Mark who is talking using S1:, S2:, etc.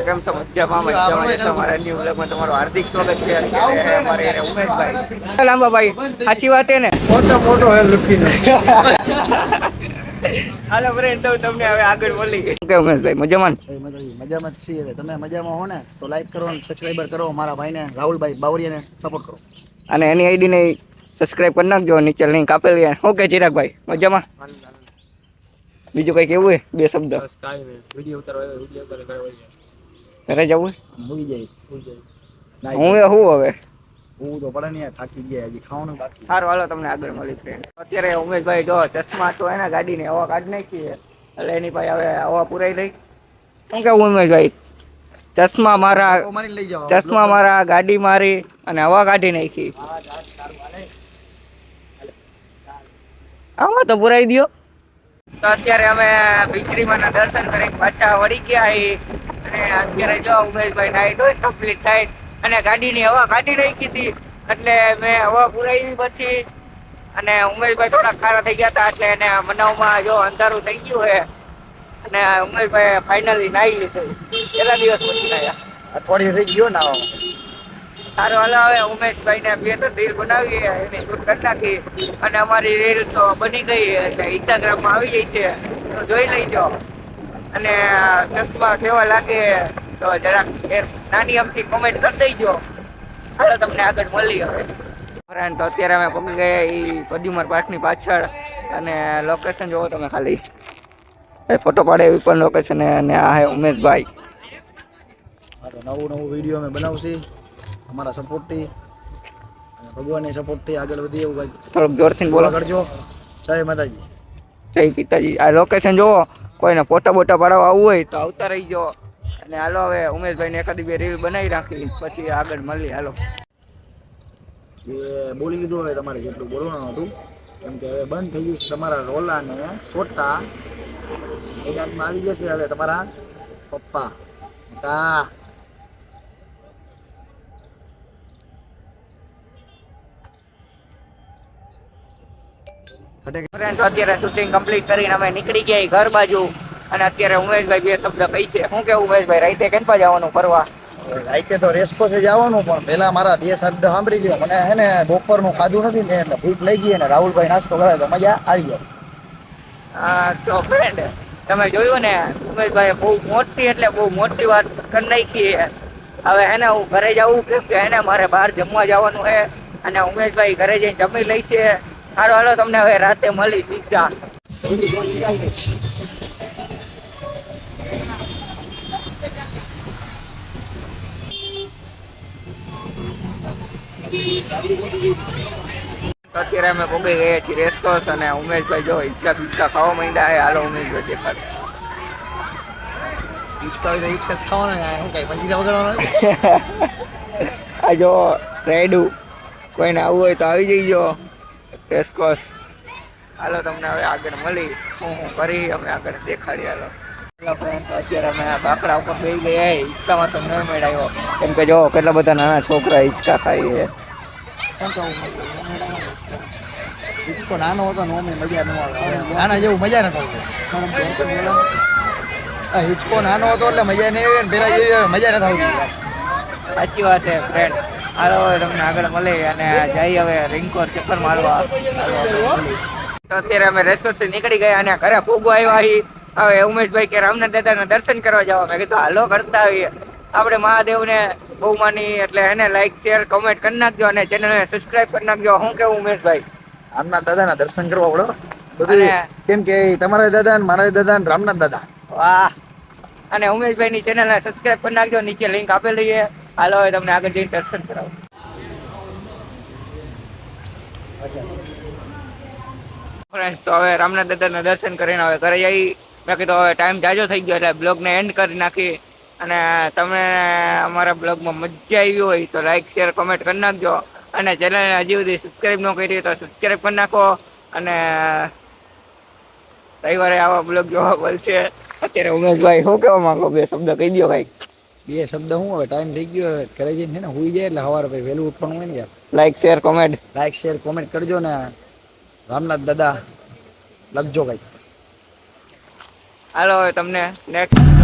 S1: કેમ છો? મજામાં તમારા ન્યુ બ્લોગમાં તમારું હાર્દિક સ્વાગત છે. અત્યારે અમારે ઉમેશભાઈ લાંબાભાઈ સાચી વાત છે ને?
S2: મોટો હે લખીને.
S1: હાલો ફ્રેન્ડ, તો તમને હવે આગળ બોલી કે ઉમેશભાઈ મજામાં?
S3: મજામાં જ છીએ. તમે મજામાં હો ને? તો લાઈક કરો અને સબસ્ક્રાઈબર કરો. મારા ભાઈને રાહુલભાઈ બાવરિયાને સપોર્ટ કરો.
S1: અને એની આઈડી ને સબસ્ક્રાઇબ કરી નાખજો. નીચે લિંક આપેલી. ઓકે ચિરાગભાઈ મજામાં? બીજું કઈ કેવું હે? બે શબ્દ.
S2: વિડિયો ઉતારવા
S1: ઘરે જવું
S3: હોઈ જાય
S1: હું હવે
S3: હું તો પડે નહીં, થાકી ગયા. હજી ખાવાનું બાકી.
S1: સારું હાલો તમને આગળ મળી ફ્રેન્ડ. અત્યારે ઉમેશભાઈ જો ચશ્મા તો એના ગાડીને હવા કાઢ નાખી છે, એટલે એની પાસે હવે હવા પુરાઈ લઈ. શું કેવું ઉમેશભાઈ? ચશ્મા મારા ગાડી મારી અને હવા કાઢી નાખી. આમાં તો પુરાઈ દો. તો અત્યારે અમે ભીચરીમાંના દર્શન કરીને પાછા વળી ગયા અને અત્યારે જો ઉમેશભાઈ નાઈટ હોય કમ્પ્લીટ થાય અને ગાડીની હવા કાઢી નાખી હતી, એટલે મેં હવા પુરાવી પછી અને ઉમેશભાઈ થોડા ખારા થઈ ગયા હતા, એટલે એને મનાવમાં જો અંધારું થઈ ગયું છે અને ઉમેશભાઈ ફાઇનલી નાહી લીધું. કેટલા દિવસ પછી નાહ્યા?
S3: અઠવાડિયું થઈ ગયો ને.
S1: સારું હાલો હવે ઉમેશભાઈને 2-3 રીલ બનાવી એની શૂટ કરી નાખી અને અમારી રીલ તો બની ગઈ, એટલે ઇન્સ્ટાગ્રામમાં આવી ગઈ છે, તો જોઈ લઈજો. અને ચશ્મા કેવા લાગે તો જરાક નાની અમથી કોમેન્ટ કરી દેજો. હાલો તમને આગળ મળી હવે. તો અત્યારે અમે પગી ગયા એ કદ્યુમર પાર્કની પાછળ અને લોકેશન જોવો તમે ખાલી. ફોટો પાડે એવી પણ લોકેશન અને આ હે ઉમેશભાઈ.
S3: નવું વિડીયો અમે બનાવશું અમારા સપોર્ટથી, ભગવાનની સપોર્ટથી આગળ વધીએ એવું ભાઈ.
S1: થોડુંક જોરથી બોલો
S3: કરજો. જય માતાજી,
S1: જય પિતાજી. આ લોકેશન જોવો, કોઈને ફોટા બોટા પાડવા આવવું હોય તો આવતા રહીજો. અને હાલો હવે ઉમેશભાઈને એકાદી 2 રીલ બનાવી રાખી પછી આગળ મળી. હાલો
S3: એ બોલી લીધું. હવે તમારે જેટલું બોલવાનું હતું, કેમ કે હવે બંધ થઈ ગઈ છે તમારા રોલા ને સોટા. મેદાનમાં આવી જશે હવે તમારા પપ્પા.
S1: અત્યારે શૂટિંગ કમ્પ્લીટ કરીને અમે નીકળી ગયા ઘર બાજુ અને અત્યારે ઉમેશભાઈ 2 શબ્દ કહી છે. શું કેવું ઉમેશભાઈ? રાઈતે કેમ જવાનું ફરવા?
S3: રાઈતે તો રેસ્કો છે જવાનું, પણ પેલા મારા 2 શબ્દ સાંભળી લ્યો. મને હે ને બપોરનું ખાધું નથી ને એટલે ભૂખ લઈ ગઈ ને રાહુલભાઈ નાસ્તો કરે તો મજા આવી જાય.
S1: હા તો ફ્રેન્ડ તમે જોયું ને, ઉમેશભાઈ બહુ મોટી એટલે બહુ મોટી વાત કરી નાખી. હવે એને હું ઘરે જવું કેમ કે એને મારે બહાર જમવા જવાનું છે અને ઉમેશભાઈ ઘરે જઈને જમી લઈશે. હાલો હાલો તમને હવે રાતે મળી સીધા. અત્યારે અમે પગી ગયા છીએ રેસકોર્સ અને ઉમેશભાઈ જો હિંચકા પીચકા ખાવા માંડ્યા છે. હાલો ઉમેશભાઈ દેખાડ.
S3: હિંચકા ખાવાના શું કઈ મંજીરા વગાડવાના.
S1: આ જો રેડું, કોઈને આવવું હોય તો આવી જઈજો રેસકોર્સ. હાલો તમને હવે આગળ મળી હું કરી અમે આગળ દેખાડી. હાલો અત્યારે અમે બાકડા ઉપર બેસી ગયા. હિંચકામાં તો ન મેળાયો કેમ કે જો કેટલા બધા નાના છોકરા હિંચકા ખાઈ છે.
S3: હિંચકો નાનો હતો ને મજા ન આવે. નાના જેવું મજા નથી આવતી. હિંચકો નાનો હતો એટલે મજા નહીં આવી ને પેલા જેવી મજા નથી આવતી.
S1: સાચી વાત છે ફ્રેન્ડ. હાલો હવે તમને આગળ મળી અને જઈ હવે રિંકોર ચક્કર મારવા. અત્યારે અમે રેસ્ટોરન્ટથી નીકળી ગયા અને ઘરે ફૂગો આવ્યા. હવે ઉમેશભાઈ કે રામનાથ દાદાના દર્શન કરવા જવા. મેં કીધું હાલો કરતા આવીએ. આપણે મહાદેવને બહુ માની એટલે એને લાઈક શેર કમેન્ટ કરી નાખજો અને ચેનલને સબસ્ક્રાઈબ કરી નાખજો. શું કેવું ઉમેશભાઈ?
S3: રામનાથ દાદાના દર્શન કરવા પડો બધું, કેમ કે તમારા દાદા મારા દાદા રામનાથ દાદા.
S1: વાહ. અને ઉમેશભાઈની ચેનલને સબસ્ક્રાઈબ કરી નાખજો, નીચે લિંક આપેલી છે. હાલો હવે તમને આગળ જઈને દર્શન કરાવો. ફ્રેન્ડ્સ તો હવે રામનાથ દાદાના દર્શન કરીને હવે ઘરે જઈ. મેં કીધું હવે ટાઈમ જાજો થઈ ગયો એટલે બ્લોગને એન્ડ કરી નાખી. અને તમે અમારા બ્લોગમાં મજા આવી હોય તો લાઈક શેર કમેન્ટ કરી નાખજો અને ચેનલને હજી સુધી સબસ્ક્રાઈબ ન કરી તો સબસ્ક્રાઈબ કરી નાખો. અને રવિવારે આવા બ્લોગ જોવા મળશે. અત્યારે ઉમેશભાઈ શું કહેવા માંગો? 2 શબ્દ કહી દો કાંઈક.
S3: 2 શબ્દ હું હવે ટાઈમ થઈ ગયો હવે ઘરે જઈને છે ને હુઈ જાય એટલે સવારે ભાઈ વહેલું ઉઠવાનું હોય ને યાર.
S1: લાઈક શેર
S3: કોમેન્ટ કરજો ને રામનાથ દાદા લખજો ભાઈ.
S1: હાલો હવે તમને નેક્સ્ટ